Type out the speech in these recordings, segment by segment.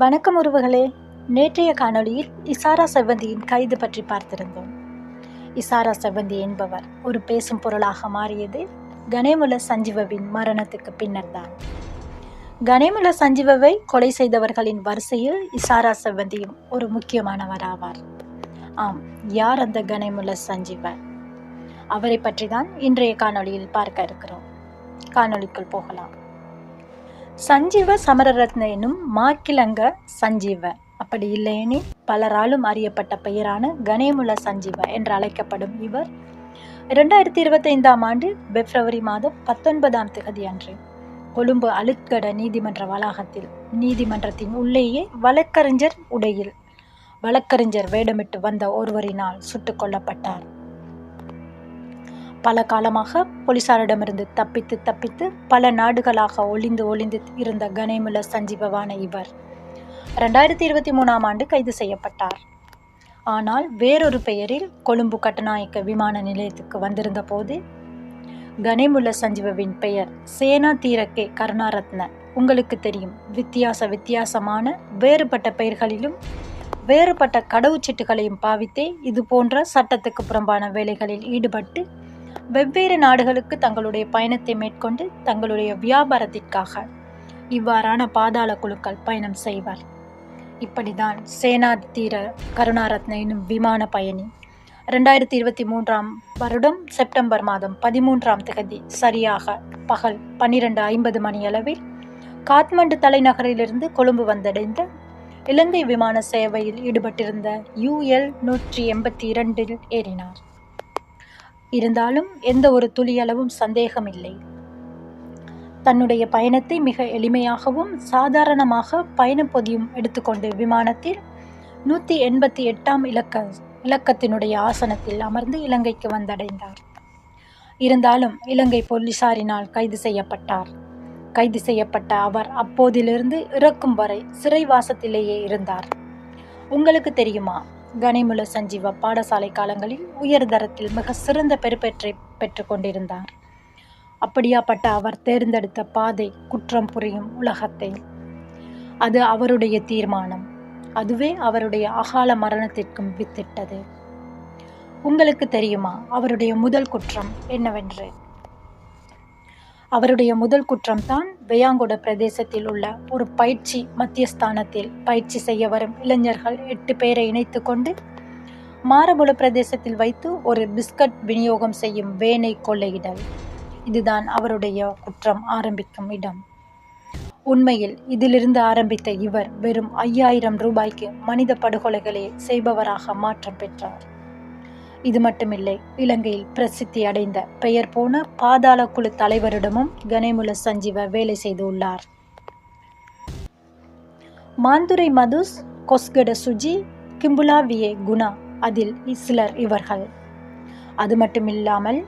வணக்கம் உறவுகளே. நேற்றைய காணொளியில் இசாரா செவ்வந்தியின் கைது பற்றி பார்த்திருந்தோம். இசாரா செவ்வந்தி என்பவர் ஒரு பேசும் பொருளாக மாறியது கணேமுல சஞ்சீவவின் மரணத்துக்கு பின்னர்தான். கணேமுல சஞ்சீவவை கொலை செய்தவர்களின் வரிசையில் இசாரா செவ்வந்தியும் ஒரு முக்கியமானவராவார். ஆம், யார் அந்த கணேமுல சஞ்சீவ? அவரை பற்றி தான் இன்றைய காணொளியில் பார்க்க இருக்கிறோம். காணொளிக்குள் போகலாம். சஞ்சீவ சமரரத்ன எனும் மாக்கிலங்க சஞ்சீவ, அப்படி இல்லையெனில் பலராலும் அறியப்பட்ட பெயரான கணேமுல சஞ்சீவ என்று அழைக்கப்படும் இவர் 2025 ஆண்டு பிப்ரவரி மாதம் 19 அன்று கொழும்பு அலுத்கட நீதிமன்ற வளாகத்தில் நீதிமன்றத்தின் உள்ளேயே வழக்கறிஞர் உடையில் வழக்கறிஞர் வேடமிட்டு வந்த ஒருவரினால் சுட்டுக் கொல்லப்பட்டார். பல காலமாக போலீசாரிடமிருந்து தப்பித்து பல நாடுகளாக ஒளிந்து இருந்த கணேமுல சஞ்சீவவான இவர் 2023 ஆண்டு கைது செய்யப்பட்டார். ஆனால் வேறொரு பெயரில் கொழும்பு கட்டநாயக்க விமான நிலையத்துக்கு வந்திருந்த போது கணேமுல சஞ்சீவவின் பெயர் சேனா தீரக்கே கருணாரத்ன. உங்களுக்கு தெரியும், வித்தியாசமான வேறுபட்ட பெயர்களிலும் வேறுபட்ட கடவுச்சீட்டுகளையும் பாவித்தே இது போன்ற சட்டத்துக்கு புறம்பான வேலைகளில் ஈடுபட்டு வெவ்வேறு நாடுகளுக்கு தங்களுடைய பயணத்தை மேற்கொண்டு தங்களுடைய வியாபாரத்திற்காக இவ்வாறான பாதாள குழுக்கள் பயணம் செய்வர். இப்படிதான் சேனா தீர கருணாரத்ன எனும் விமான பயணி 2023 வருடம் செப்டம்பர் மாதம் 13 சரியாக பகல் 12:50 மணியளவில் காத்மண்டு தலைநகரிலிருந்து கொழும்பு வந்தடைந்த இலங்கை விமான சேவையில் ஈடுபட்டிருந்த UL 182 ஏறினார். இருந்தாலும் எந்த ஒரு துளியளவும் சந்தேகமில்லை. தன்னுடைய பயணத்தை மிக எளிமையாகவும் சாதாரணமாக பயணப்பொதியும் எடுத்துக்கொண்டு விமானத்தில் 188 இலக்கத்தினுடைய ஆசனத்தில் அமர்ந்து இலங்கைக்கு வந்தடைந்தார். இருந்தாலும் இலங்கை போலீசாரினால் கைது செய்யப்பட்டார். கைது செய்யப்பட்ட அவர் அப்போதிலிருந்து இறக்கும் வரை சிறைவாசத்திலேயே இருந்தார். உங்களுக்கு தெரியுமா, கணேமுல சஞ்சீவ பாடசாலை காலங்களில் உயர்தரத்தில் மிக சிறந்த பெறுபேற்றை பெற்று கொண்டிருந்தார். அப்படியாப்பட்ட அவர் தேர்ந்தெடுத்த பாதை குற்றம் புரியும் உலகத்தை. அது அவருடைய தீர்மானம். அதுவே அவருடைய அகால மரணத்திற்கும் வித்திட்டது. உங்களுக்கு தெரியுமா அவருடைய முதல் குற்றம் என்னவென்று? அவருடைய முதல் குற்றம்தான் வெயாங்கொட பிரதேசத்தில் உள்ள ஒரு பயிற்சி மத்தியஸ்தானத்தில் பயிற்சி செய்ய வரும் இளைஞர்கள் 8 பேரை இணைத்து கொண்டு மாரபுல பிரதேசத்தில் வைத்து ஒரு பிஸ்கட் விநியோகம் செய்யும் வேனை கொள்ளையிடல். இதுதான் அவருடைய குற்றம் ஆரம்பிக்கும் இடம். உண்மையில் இதிலிருந்து ஆரம்பித்த இவர் வெறும் 5000 ரூபாய்க்கு மனித படுகொலைகளை செய்பவராக மாற்றம் பெற்றார். இது மட்டுமில்லை, இலங்கையில் பிரசித்தி அடைந்த பெயர் போன பாதாள குழு தலைவரிடமும் கணேமுல சஞ்சீவ வேலை செய்துள்ளார். மாந்துரை மதுஸ், கொஸ்கட சுஜி, கிம்புலாவியே குணா, அதில் சிலர் இவர்கள். அது மட்டுமில்லாமல்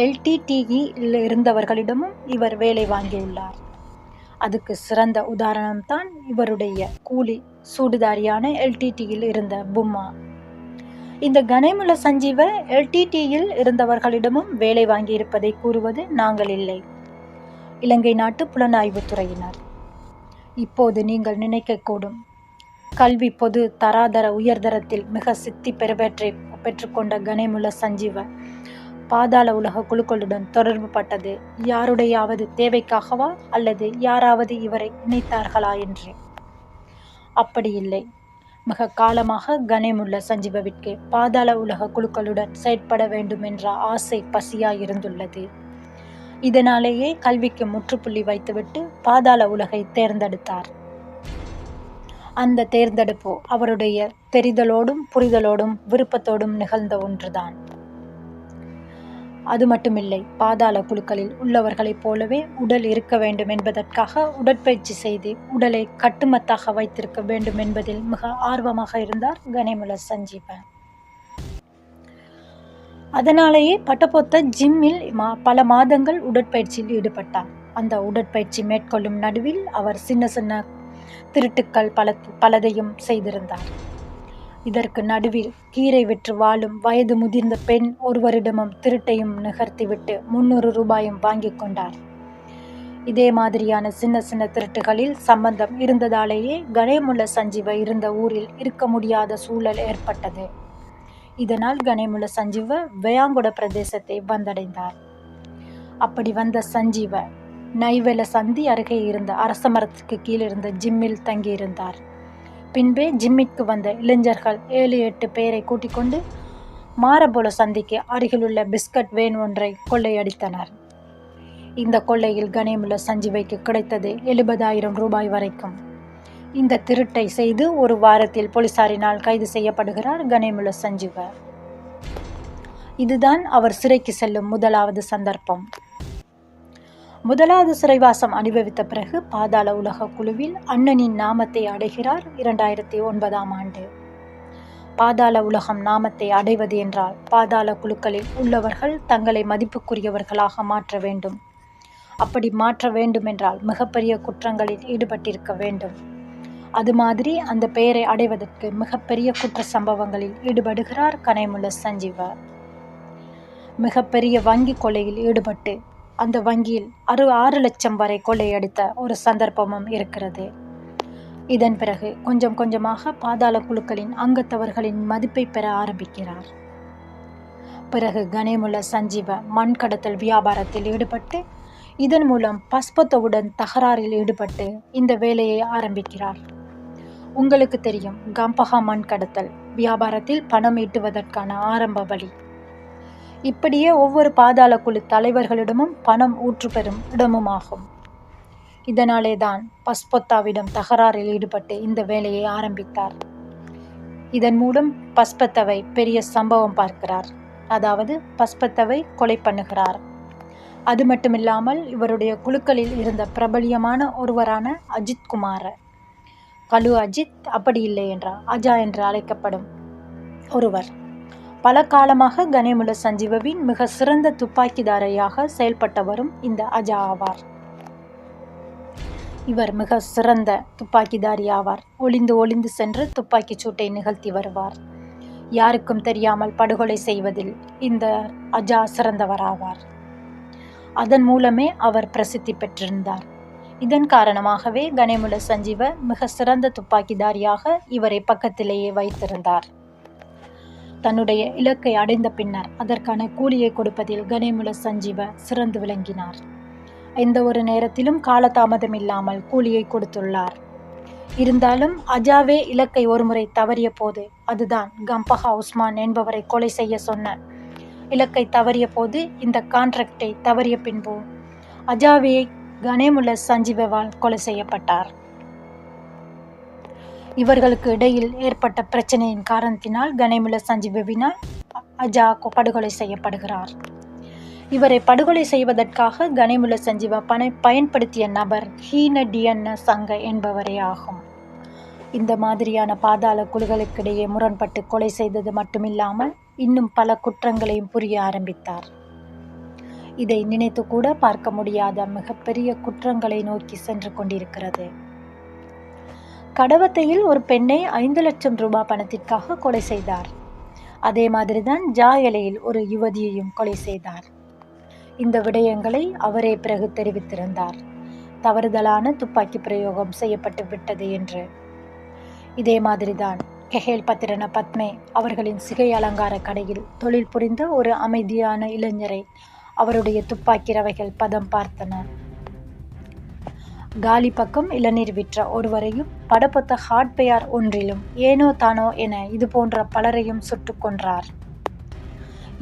LTTE இருந்தவர்களிடமும் இவர் வேலை வாங்கியுள்ளார். அதுக்கு சிறந்த உதாரணம்தான் இவருடைய கூலி சூடுதாரியான LTTயில் இருந்த பும்மா. இந்த கணேமுல சஞ்சீவ LTTயில் இருந்தவர்களிடமும் வேலை வாங்கியிருப்பதை கூறுவது நாங்கள் இல்லை, இலங்கை நாட்டு புலனாய்வு துறையினர். இப்போது நீங்கள் நினைக்கக்கூடும், கல்வி பொது தராதர உயர்தரத்தில் மிக சித்தி பெறுபேற்றை பெற்றுக்கொண்ட கணேமுல சஞ்சீவ பாதாள உலக குழுக்களுடன் தொடர்பு பட்டது யாருடையாவது தேவைக்காகவா அல்லது யாராவது இவரை இணைத்தார்களா என்று. அப்படி இல்லை. மிக காலமாக கணேமுல சஞ்சீவவிற்கு பாதாள உலக குழுக்களுடன் செயற்பட வேண்டும் என்ற ஆசை பசியாயிருந்துள்ளது. இதனாலேயே கல்விக்கு முற்றுப்புள்ளி வைத்துவிட்டு பாதாள உலகை தேர்ந்தெடுத்தார். அந்த தேர்ந்தெடுப்பு அவருடைய தெரிதலோடும் புரிதலோடும் விருப்பத்தோடும் நிகழ்ந்த ஒன்றுதான். அது மட்டுமில்லை, பாதாள குழுக்களில் உள்ளவர்களைப் போலவே உடல் இருக்க வேண்டும் என்பதற்காக உடற்பயிற்சி செய்து உடலை கட்டுமத்தாக வைத்திருக்க வேண்டும் என்பதில் மிக ஆர்வமாக இருந்தார் கணேமுல சஞ்சீவ. அதனாலேயே பட்டபொத்த ஜிம்மில் பல மாதங்கள் உடற்பயிற்சியில் ஈடுபட்டார். அந்த உடற்பயிற்சி மேற்கொள்ளும் நடுவில் அவர் சின்ன திருட்டுக்கள் பலதையும் செய்திருந்தார். இதற்கு நடுவில் கீரை விற்று வாழும் வயது முதிர்ந்த பெண் ஒருவரிடமும் திருட்டையும் நிகழ்த்திவிட்டு 300 ரூபாயும் வாங்கி கொண்டார். இதே மாதிரியான சின்ன சின்ன திருட்டுகளில் சம்பந்தம் இருந்ததாலேயே கணேமுல்ல சஞ்சீவ இருந்த ஊரில் இருக்க முடியாத சூழல் ஏற்பட்டது. இதனால் கணேமுல்ல சஞ்சீவ வயாங்குட பிரதேசத்தை வந்தடைந்தார். அப்படி வந்த சஞ்சீவ நைவெல சந்தி அருகே இருந்த அரச மரத்துக்கு கீழிருந்த ஜிம்மில் தங்கியிருந்தார். பின்பே ஜிம்மிற்கு வந்த இளைஞர்கள் 7-8 பேரை கூட்டிக் கொண்டு மாரபோல சந்திக்கு அருகிலுள்ள பிஸ்கட் வேன் ஒன்றை கொள்ளையடித்தனர். இந்த கொள்ளையில் கணேமுல்ல சஞ்சீவைக்கு கிடைத்தது 70,000 ரூபாய் வரைக்கும். இந்த திருட்டை செய்து ஒரு வாரத்தில் போலீசாரினால் கைது செய்யப்படுகிறார் கணேமுல்ல சஞ்சீவ. இதுதான் அவர் சிறைக்கு செல்லும் முதலாவது சந்தர்ப்பம். முதலாவது சிறைவாசம் அனுபவித்த பிறகு பாதாள உலக குழுவில் அண்ணனின் நாமத்தை அடைகிறார் 2009ஆம் ஆண்டு. பாதாள உலகம் நாமத்தை அடைவது என்றால் பாதாள குழுக்களில் உள்ளவர்கள் தங்களை மதிப்புக்குரியவர்களாக மாற்ற வேண்டும். அப்படி மாற்ற வேண்டுமென்றால் மிகப்பெரிய குற்றங்களில் ஈடுபட்டிருக்க வேண்டும். அது மாதிரி அந்த பெயரை அடைவதற்கு மிகப்பெரிய குற்ற சம்பவங்களில் ஈடுபடுகிறார் கணேமுல்ல சஞ்சீவ. மிகப்பெரிய வங்கி கொள்ளையில் ஈடுபட்டு அந்த வங்கியில் 6 லட்சம் வரை கொள்ளையடித்த ஒரு சந்தர்ப்பமும் இருக்கிறது. இதன் பிறகு கொஞ்சம் கொஞ்சமாக பாதாள குழுக்களின் அங்கத்தவர்களின் மதிப்பை பெற ஆரம்பிக்கிறார். பிறகு கணேமுல்ல சஞ்சீவ மண் கடத்தல் வியாபாரத்தில் ஈடுபட்டு இதன் மூலம் பஸ்பத்தவுடன் தகராறில் ஈடுபட்டு இந்த வேலையை ஆரம்பிக்கிறார். உங்களுக்கு தெரியும், கம்பஹா மண் கடத்தல் வியாபாரத்தில் பணம் ஈட்டுவதற்கான ஆரம்ப வழி. இப்படியே ஒவ்வொரு பாதாள குழு தலைவர்களிடமும் பணம் ஊற்று பெறும் இடமுமாகும். இதனாலே தான் பஸ்பொத்தாவிடம் தகராறில் ஈடுபட்டு இந்த வேலையை ஆரம்பித்தார். இதன் மூலம் பஸ்பத்தவை பெரிய சம்பவம் பார்க்கிறார். அதாவது பஸ்பத்தவை கொலை பண்ணுகிறார். அது மட்டுமில்லாமல் இவருடைய குழுக்களில் இருந்த பிரபலியமான ஒருவரான அஜித் குமார, கலு அஜித் அப்படி இல்லை என்றால் அஜா என்று அழைக்கப்படும் ஒருவர், பல காலமாக கணேமுல்ல சஞ்சீவவின் மிக சிறந்த துப்பாக்கிதாரியாக செயல்பட்டவரும் இந்த அஜா ஆவார். இவர் மிக சிறந்த துப்பாக்கிதாரி ஆவார். ஒளிந்து ஒளிந்து சென்று துப்பாக்கி சூட்டை நிகழ்த்தி வருவார். யாருக்கும் தெரியாமல் படுகொலை செய்வதில் இந்த அஜா சிறந்தவராவார். அதன் மூலமே அவர் பிரசித்தி பெற்றிருந்தார். இதன் காரணமாகவே கணேமுல்ல சஞ்சீவ மிக சிறந்த துப்பாக்கிதாரியாக இவரை பக்கத்திலேயே வைத்திருந்தார். தன்னுடைய இலக்கை அடைந்த பின்னர் அதற்கான கூலியை கொடுப்பதில் கணேமுல்ல சஞ்சீவ சிறந்து விளங்கினார். எந்த ஒரு நேரத்திலும் காலதாமதம் இல்லாமல் கூலியை கொடுத்துள்ளார். இருந்தாலும் அஜாவே இலக்கை ஒருமுறை தவறிய போது, அதுதான் கம்பஹா உஸ்மான் என்பவரை கொலை செய்ய சொன்ன இலக்கை தவறிய போது, இந்த கான்ட்ராக்டை தவறிய பின்பு அஜாவே கணேமுல்ல சஞ்சீவவால் கொலை செய்யப்பட்டார். இவர்களுக்கு இடையில் ஏற்பட்ட பிரச்சனையின் காரணத்தினால் கணேமுல்ல சஞ்சீவவினால் அஜா படுகொலை செய்யப்படுகிறார். இவரை படுகொலை செய்வதற்காக கணேமுல்ல சஞ்சீவ பயன்படுத்திய நபர் ஹீன டியன்ன சங்க என்பவரே ஆகும். இந்த மாதிரியான பாதாள குழுக்களுக்கிடையே முரண்பட்டு கொலை செய்தது மட்டுமில்லாமல் இன்னும் பல குற்றங்களையும் புரிய ஆரம்பித்தார். இதை நினைத்து கூட பார்க்க முடியாத மிகப்பெரிய குற்றங்களை நோக்கி சென்று கொண்டிருக்கிறது. கடவத்தையில் ஒரு பெண்ணை 5 லட்சம் ரூபாய் பணத்திற்காக கொலை செய்தார். அதே மாதிரிதான் ஜாயலையில் ஒரு யுவதியையும் கொலை செய்தார். இந்த விடயங்களை அவரே பிறகு தெரிவித்திருந்தார், தவறுதலான துப்பாக்கி பிரயோகம் செய்யப்பட்டு விட்டது என்று. இதே மாதிரிதான் கெஹேல் பத்திரன பத்மே அவர்களின் சிகை அலங்கார கடையில் தொழில் புரிந்த ஒரு அமைதியான இளைஞரை அவருடைய துப்பாக்கி ரவைகள் பதம் பார்த்தன. காலி பக்கம் இளநீர் விற்ற ஒருவரையும் படப்பொத்த ஹார்ட்வேர் ஒன்றிலும் ஏனோ தானோ என இது போன்ற பலரையும் சுட்டு கொன்றார்.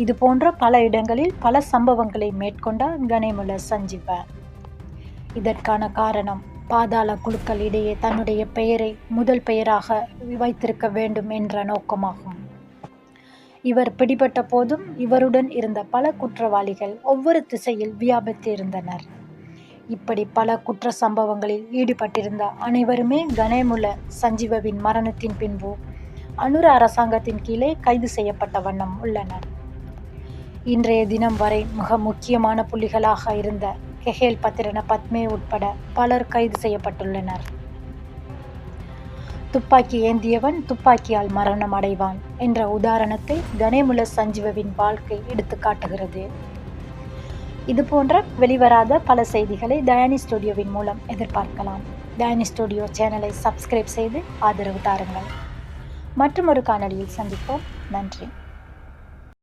இது போன்ற பல இடங்களில் பல சம்பவங்களை மேற்கொண்டார் கணேமுல்ல சஞ்சீவ. இதற்கான காரணம் பாதாள குழுக்கள் இடையே தன்னுடைய பெயரை முதல் பெயராக வைத்திருக்க வேண்டும் என்ற நோக்கமாகும். இவர் பிடிபட்ட போதும் இவருடன் இருந்த பல குற்றவாளிகள் ஒவ்வொரு திசையில் வியாபித்திருந்தனர். இப்படி பல குற்ற சம்பவங்களில் ஈடுபட்டிருந்த அனைவருமே கணேமுல்ல சஞ்சீவவின் மரணத்தின் பின்பு அனுர அரசாங்கத்தின் கீழே கைது செய்யப்பட்ட வண்ணம் உள்ளனர். இன்றைய தினம் வரை மிக முக்கியமான புள்ளிகளாக இருந்த கெஹேல் பத்திரன பத்மே உட்பட பலர் கைது செய்யப்பட்டுள்ளனர். துப்பாக்கி ஏந்தியவன் துப்பாக்கியால் மரணம் அடைவான் என்ற உதாரணத்தை கணேமுல்ல சஞ்சீவவின் வாழ்க்கை எடுத்து காட்டுகிறது. இது போன்ற வெளிவராத பல செய்திகளை டயானி ஸ்டுடியோவின் மூலம் எதிர்பார்க்கலாம். டயானி ஸ்டுடியோ சேனலை சப்ஸ்கிரைப் செய்து ஆதரவு தாருங்கள். மற்றும் ஒரு காணொளியில் சந்திப்போம். நன்றி.